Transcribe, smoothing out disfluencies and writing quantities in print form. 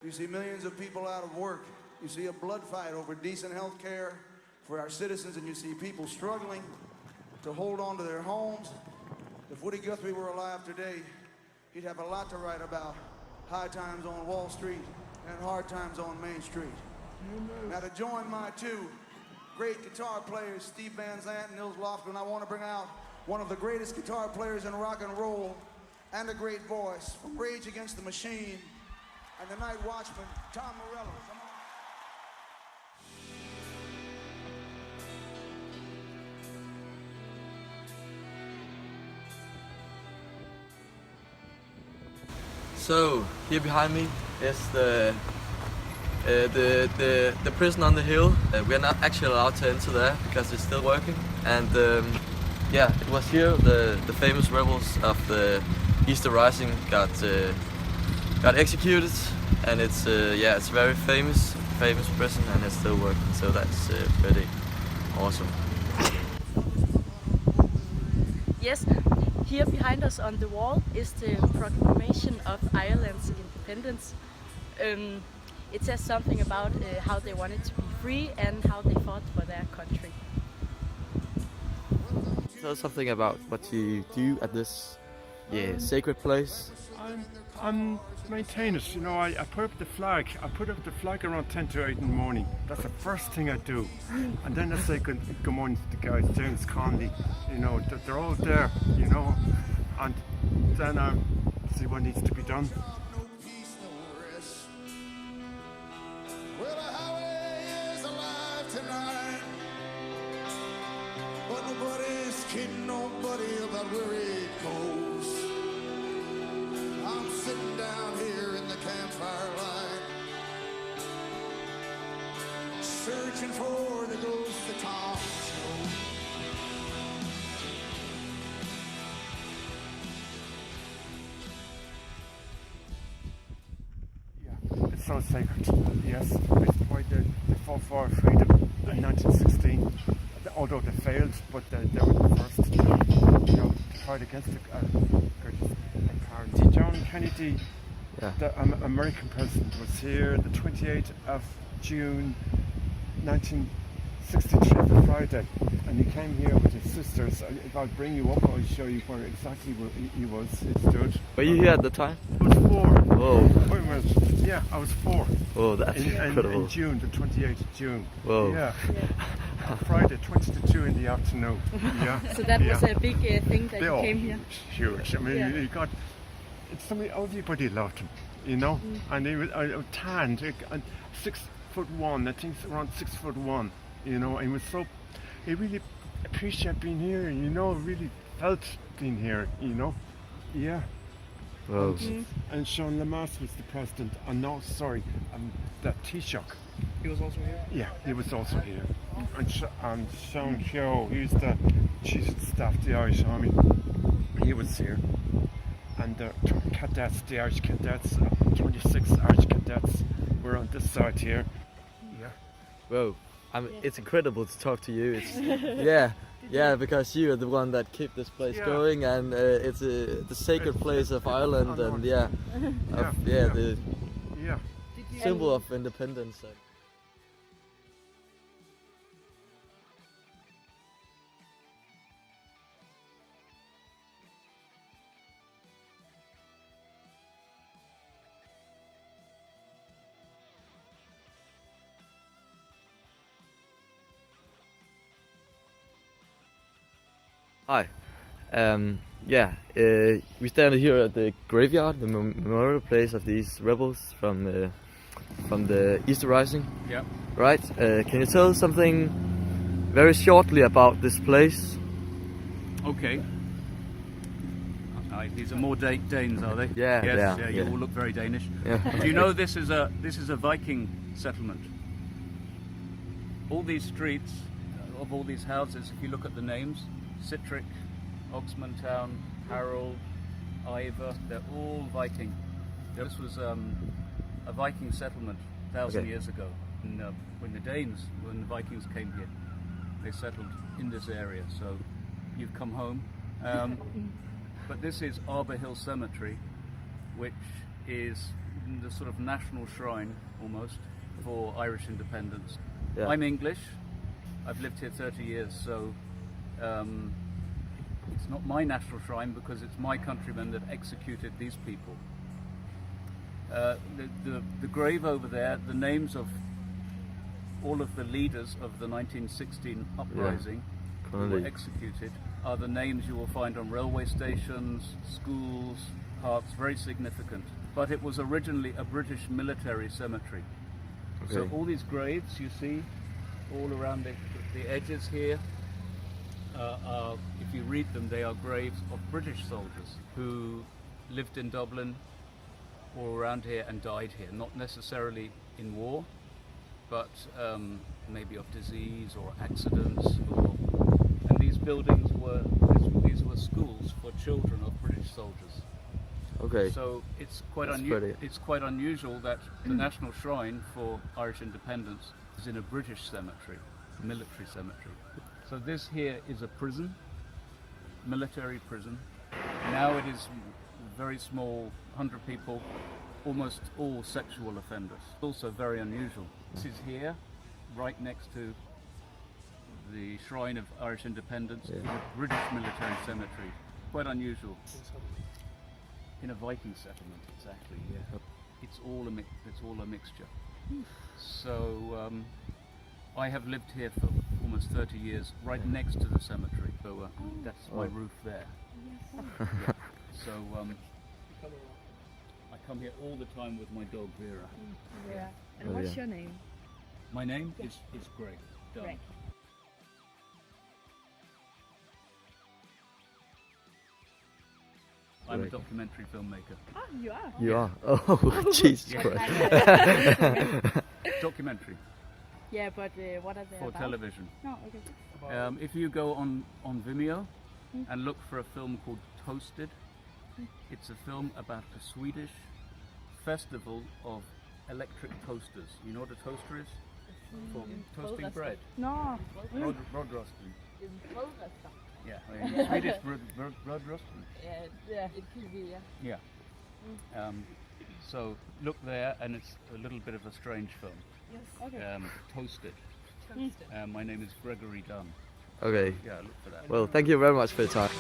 You see millions of people out of work. You see a blood fight over decent health care for our citizens, and you see people struggling to hold on to their homes. If Woody Guthrie were alive today, he'd have a lot to write about high times on Wall Street and hard times on Main Street. Now, to join my two great guitar players, Steve Van Zandt and Nils Lofgren, I want to bring out one of the greatest guitar players in rock and roll and a great voice from Rage Against the Machine and the Night Watchman, Tom Morello. Come on. So here behind me is the prison on the hill. We are not actually allowed to enter there because it's still working. And yeah, it was here the famous rebels of the Easter Rising got executed, and it's it's a very famous prison, and it's still working. So that's pretty awesome. Yes, here behind us on the wall is the proclamation of Ireland's independence. It says something about how they wanted to be free and how they fought for their country. Tell us something about what you do at this sacred place. I'm maintain it. You know, I put up the flag. I put up the flag around 10 to 8 in the morning. That's the first thing I do. And then I say good morning to the guys, James Conley. You know, they're all there. You know, and then I see what needs to be done. Well, the highway is alive tonight, but nobody's kidding nobody about where it goes. I'm sitting down here in the campfire light, searching for the ghost of Tom Snow. It's so sacred, yes. It's why they fought for freedom in 1916. Although they failed, but they were the first, you know, to fight against the British apparent. John Kennedy, the American president, was here the 28th of June 1963, the Friday, and he came here with his sisters. If I'll bring you up, I'll show you where exactly where he was. It stood. Were you here at the time? I was 4. Whoa. Yeah, I was 4. Oh, that's incredible. In June, the 28th of June. Whoa. Yeah. Friday, 20 to 2 in the afternoon. Yeah. So that was a big thing that you came here. Huge. I mean, you got. It's somebody. Everybody loved him, you know. And he was tanned, 6'1". I think around 6'1". You know, and he was so. He really appreciated being here. You know, really felt being here. You know. Yeah. Whoa. And Sean Lemass was the president. That Taoiseach. He was also here? Yeah, he was also here. And Sean Keogh, he's the chief of staff of the Irish Army. He was here. And the cadets, the Irish cadets, 26 Irish cadets were on this side here. Yeah. Whoa. It's incredible to talk to you. It's because you are the one that keep this place going, and it's the sacred place of Ireland, and the symbol of independence. Hi. We stand here at the graveyard, the memorial place of these rebels from the Easter Rising. Yeah. Right. Can you tell us something very shortly about this place? Okay. These are more Danes, are they? Yeah. Yes, Yeah. You all look very Danish. Yeah. Do you know this is a Viking settlement? All these streets of all these houses, if you look at the names, Citric, Oxmantown, Harold, Iver, they're all Viking. This was a Viking settlement 1,000 years ago. And, when the Vikings came here, they settled in this area. So you've come home. But this is Arbour Hill Cemetery, which is the sort of national shrine, almost, for Irish independence. Yeah. I'm English. I've lived here 30 years, so it's not my national shrine because it's my countrymen that executed these people. The grave over there, the names of all of the leaders of the 1916 uprising who were executed are the names you will find on railway stations, schools, parks, very significant. But it was originally a British military cemetery. Okay. So all these graves you see all around the edges here, if you read them, they are graves of British soldiers who lived in Dublin or around here and died here, not necessarily in war, but maybe of disease or accidents. And these buildings these were schools for children of British soldiers. Okay. So it's quite unusual that the national shrine for Irish independence is in a British cemetery, military cemetery. So this here is a prison, military prison. Now it is very small, 100 people, almost all sexual offenders. Also very unusual. This is here, right next to the Shrine of Irish Independence, the British military cemetery. Quite unusual. In a Viking settlement, exactly. Yeah. It's all a mixture. So I have lived here for almost 30 years, right next to the cemetery. So that's my roof there. Yeah. So I come here all the time with my dog Vera. Yeah. And what's your name? My name is Greg. Dunn. Greg. I'm a documentary filmmaker. Oh, you are? You are? Oh, Jesus Christ. Documentary. Yeah, but what are they for about? television. No, okay. If you go on Vimeo and look for a film called Toasted, it's a film about a Swedish festival of electric toasters. You know what a toaster is? For toasting bread. No. Bröd roasting. Yeah, in Swedish bröd roasting. Yeah, it could be, yeah. Yeah. So look there, and it's a little bit of a strange film. Yes. Okay. Toasted. My name is Gregory Dunn. Okay. Yeah, look for that. Well, thank you very much for your time.